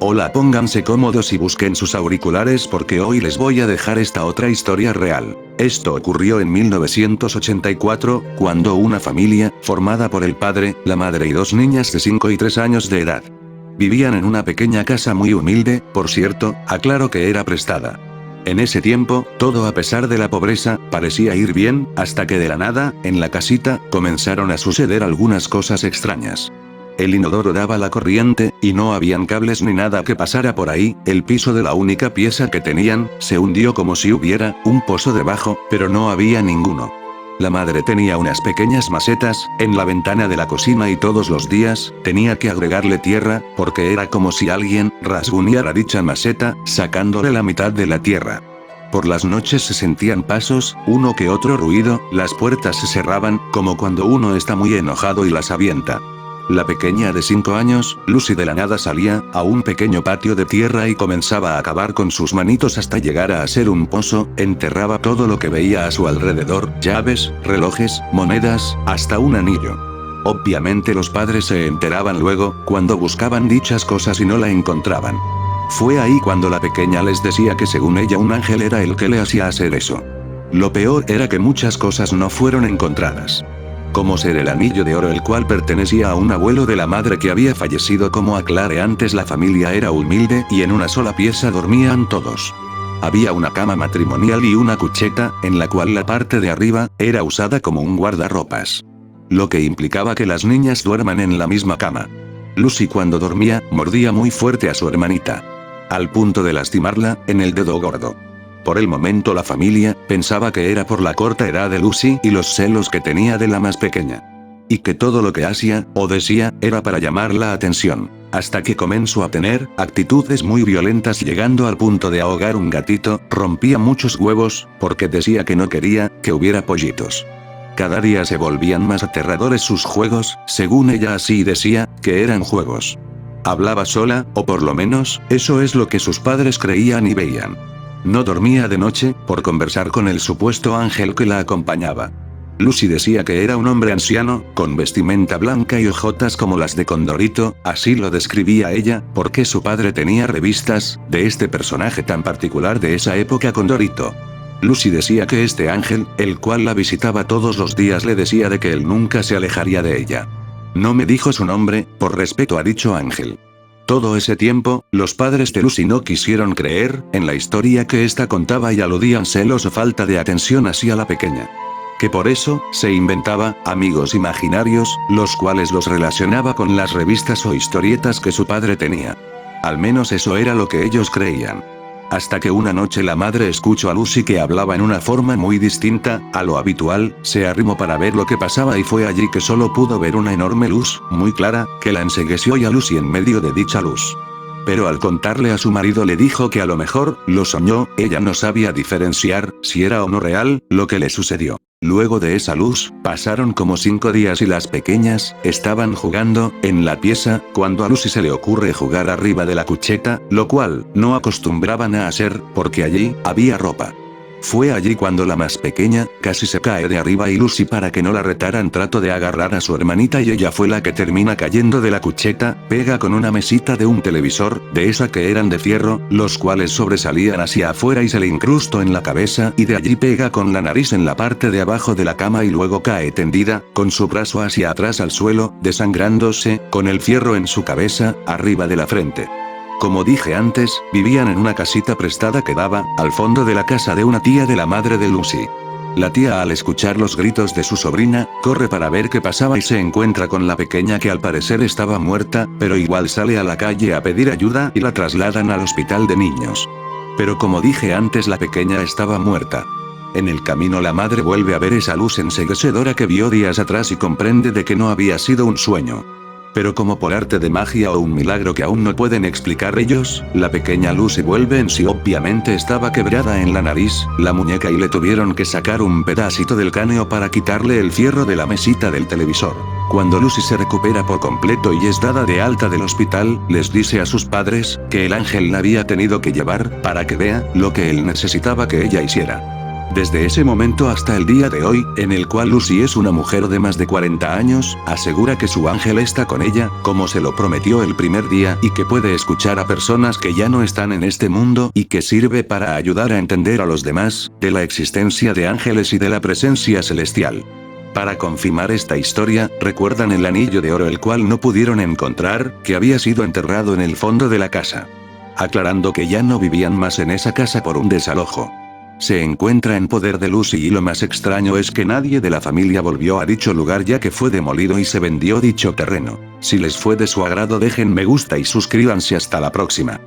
Hola, pónganse cómodos y busquen sus auriculares porque hoy les voy a dejar esta otra historia real. Esto ocurrió en 1984, cuando una familia, formada por el padre, la madre y dos niñas de 5 y 3 años de edad, vivían en una pequeña casa muy humilde, por cierto, aclaro que era prestada. En ese tiempo, todo a pesar de la pobreza, parecía ir bien, hasta que de la nada, en la casita, comenzaron a suceder algunas cosas extrañas. El inodoro daba la corriente, y no habían cables ni nada que pasara por ahí, el piso de la única pieza que tenían, se hundió como si hubiera un pozo debajo, pero no había ninguno. La madre tenía unas pequeñas macetas, en la ventana de la cocina y todos los días, tenía que agregarle tierra, porque era como si alguien, rasguñara dicha maceta, sacándole la mitad de la tierra. Por las noches se sentían pasos, uno que otro ruido, las puertas se cerraban, como cuando uno está muy enojado y las avienta. La pequeña de 5 años, Lucy de la nada salía, a un pequeño patio de tierra y comenzaba a cavar con sus manitos hasta llegar a hacer un pozo, enterraba todo lo que veía a su alrededor, llaves, relojes, monedas, hasta un anillo. Obviamente los padres se enteraban luego, cuando buscaban dichas cosas y no la encontraban. Fue ahí cuando la pequeña les decía que según ella un ángel era el que le hacía hacer eso. Lo peor era que muchas cosas no fueron encontradas. Como ser el anillo de oro el cual pertenecía a un abuelo de la madre que había fallecido. Como aclaré antes, la familia era humilde y en una sola pieza dormían todos. Había una cama matrimonial y una cucheta, en la cual la parte de arriba, era usada como un guardarropas. Lo que implicaba que las niñas duerman en la misma cama. Lucy cuando dormía, mordía muy fuerte a su hermanita, al punto de lastimarla, en el dedo gordo. Por el momento la familia, pensaba que era por la corta edad de Lucy y los celos que tenía de la más pequeña. Y que todo lo que hacía, o decía, era para llamar la atención. Hasta que comenzó a tener actitudes muy violentas, llegando al punto de ahogar un gatito, rompía muchos huevos, porque decía que no quería que hubiera pollitos. Cada día se volvían más aterradores sus juegos, según ella así decía, que eran juegos. Hablaba sola, o por lo menos, eso es lo que sus padres creían y veían. No dormía de noche, por conversar con el supuesto ángel que la acompañaba. Lucy decía que era un hombre anciano, con vestimenta blanca y ojotas como las de Condorito, así lo describía ella, porque su padre tenía revistas, de este personaje tan particular de esa época, Condorito. Lucy decía que este ángel, el cual la visitaba todos los días, le decía de que él nunca se alejaría de ella. No me dijo su nombre, por respeto a dicho ángel. Todo ese tiempo, los padres de Lucy no quisieron creer en la historia que ésta contaba y aludían celos o falta de atención hacia la pequeña. Que por eso, se inventaba amigos imaginarios, los cuales los relacionaba con las revistas o historietas que su padre tenía. Al menos eso era lo que ellos creían. Hasta que una noche la madre escuchó a Lucy que hablaba en una forma muy distinta a lo habitual, se arrimó para ver lo que pasaba y fue allí que solo pudo ver una enorme luz, muy clara, que la encegueció y a Lucy en medio de dicha luz. Pero al contarle a su marido le dijo que a lo mejor, lo soñó, ella no sabía diferenciar, si era o no real, lo que le sucedió. Luego de esa luz, pasaron como 5 días y las pequeñas, estaban jugando, en la pieza, cuando a Lucy se le ocurre jugar arriba de la cucheta, lo cual, no acostumbraban a hacer, porque allí, había ropa. Fue allí cuando la más pequeña, casi se cae de arriba y Lucy, para que no la retaran, trató de agarrar a su hermanita y ella fue la que termina cayendo de la cucheta, pega con una mesita de un televisor, de esa que eran de fierro, los cuales sobresalían hacia afuera y se le incrustó en la cabeza y de allí pega con la nariz en la parte de abajo de la cama y luego cae tendida, con su brazo hacia atrás al suelo, desangrándose, con el fierro en su cabeza, arriba de la frente. Como dije antes, vivían en una casita prestada que daba al fondo de la casa de una tía de la madre de Lucy. La tía, al escuchar los gritos de su sobrina, corre para ver qué pasaba y se encuentra con la pequeña que al parecer estaba muerta, pero igual sale a la calle a pedir ayuda y la trasladan al hospital de niños. Pero como dije antes, la pequeña estaba muerta. En el camino la madre vuelve a ver esa luz enceguecedora que vio días atrás y comprende de que no había sido un sueño. Pero como por arte de magia o un milagro que aún no pueden explicar ellos, la pequeña Lucy vuelve en sí. Obviamente estaba quebrada en la nariz, la muñeca, y le tuvieron que sacar un pedacito del cráneo para quitarle el fierro de la mesita del televisor. Cuando Lucy se recupera por completo y es dada de alta del hospital, les dice a sus padres que el ángel la había tenido que llevar para que vea lo que él necesitaba que ella hiciera. Desde ese momento hasta el día de hoy, en el cual Lucy es una mujer de más de 40 años, asegura que su ángel está con ella, como se lo prometió el primer día, y que puede escuchar a personas que ya no están en este mundo y que sirve para ayudar a entender a los demás, de la existencia de ángeles y de la presencia celestial. Para confirmar esta historia, recuerdan el anillo de oro el cual no pudieron encontrar, que había sido enterrado en el fondo de la casa. Aclarando que ya no vivían más en esa casa por un desalojo. Se encuentra en poder de Lucy y lo más extraño es que nadie de la familia volvió a dicho lugar ya que fue demolido y se vendió dicho terreno. Si les fue de su agrado dejen me gusta y suscríbanse hasta la próxima.